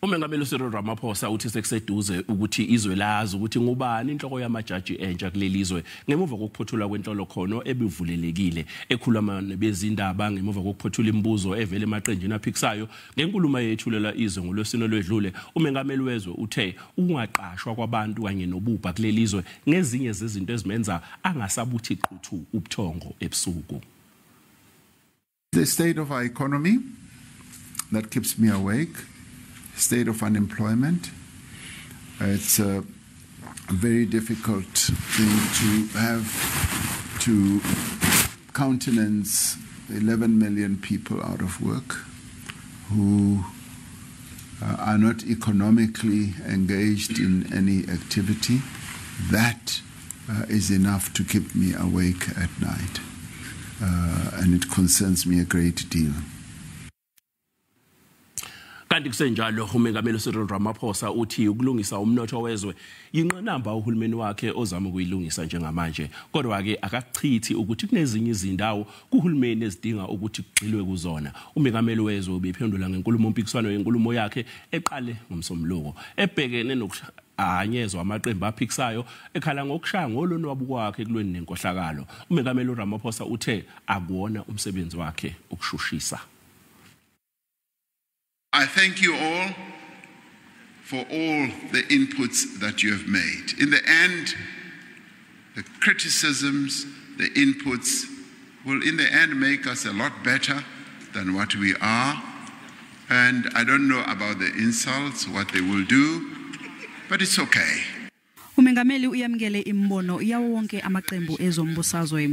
Umengameli uCyril Ramaphosa uthi sekuseduze ukuthi izwe lazi ukuthi ngubani inhloko yamajaji entsha kulelizwe ngemuva kokuphothula kwenhlolo khono ebivulelekile ekhuluma nebezindaba ngemuva kokuphothula imibuzo evele emaqenjini aphikisayo ngenkulumo yethulela izwe ngolwesino lwedlule. Umengameli wezwe uthe ungaqashwa kwabantu kanye nobubha kulelizwe ngezinye zezinto ezimenza angasabuthi qhuthu ubuthongo ebusuku. The state of our economy that keeps me awake. State of unemployment. It's a very difficult thing to have to countenance 11 million people out of work who are not economically engaged in any activity. That is enough to keep me awake at night, and it concerns me a great deal. Kanti kusenjalo umengameli uCyril Ramaphosa uthi ukulungisa umnotho wezwe yingqinamba uHulumeni wakhe ozama ukuyilungisa njengamanje. Kodwa ke akakuchithi ukuthi kunezinye izindawo kuHulumeni ezidinga ukuthi kugxilwe kuzona. Umengameli wezwe ubephendula ngenkulumo mpikiswano yenkulumo yakhe eqale ngomsombuluko ebhekene nokuhanyezwa amaqembu aphikisayo ekhala ngokushaya ngolonwabu kwakhe kulweni nenkohlakalo. Umengameli uRamaphosa uthe akuwona umsebenzi wakhe ukushushisa. I thank you all for all the inputs that you have made. In the end, the criticisms, the inputs will in the end make us a lot better than what we are. And I don't know about the insults, what they will do, but it's okay. Umengameli uyamkele imbono yawo wonke amaqembu ezombusazwe.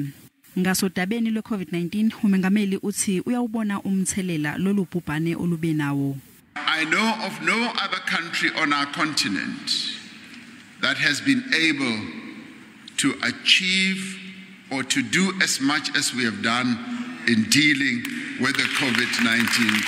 Ngasodabeni lwe-COVID-19 umengameli uthi uyawubona umthelela lolubhubhane olube nawo. I know of no other country on our continent that has been able to achieve or to do as much as we have done in dealing with the COVID-19.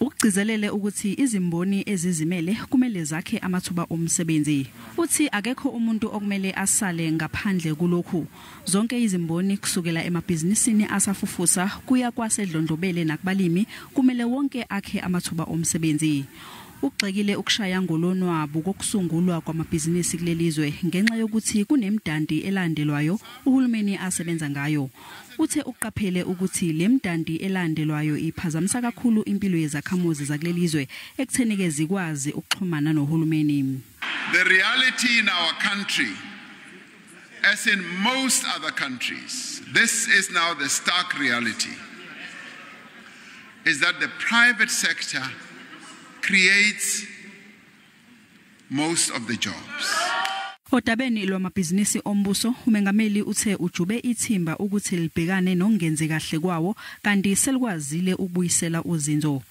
Ukugcizelele ukuthi izimboni ezizimele kumele zakhe amathuba omsebenzi. Uthi akekho umuntu okumele asale ngaphandle kulokhu. Zonke izimboni kusukela emabhizinisini asafufusa kuya kwasedlondlobele nakubalimi kumele wonke akhe amathuba omsebenzi. Ugxekile ukushaya ngolonwabu kokusungulwa kwamabhizinisi kulelizwe ngenxa yokuthi kunemdandi elandelwayo uHulumeni asebenza ngayo. Uthe uqaphele ukuthi lemdandi elandelwayo iphazamisa kakhulu impilo yezakhamuzi zakulelizwe ekuthenike zikwazi ukuxhumana noHulumeni. The reality in our country, as in most other countries, this is now the stark reality, is that the private sector creates most of the jobs. Odabeni lwamabhizinisi ombuso umengameli uthe ujube ithimba ukuthi libhekane nongenze kahle kwawo kanti selikwazile ukubuyisela uzinzo.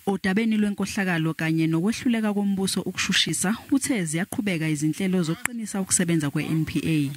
Odabeni lwenkohlakalo kanye nokwehluleka kombuso ukushushisa uthe ziyaqhubeka izinhlelo zokuqinisa ukusebenza kweNPA.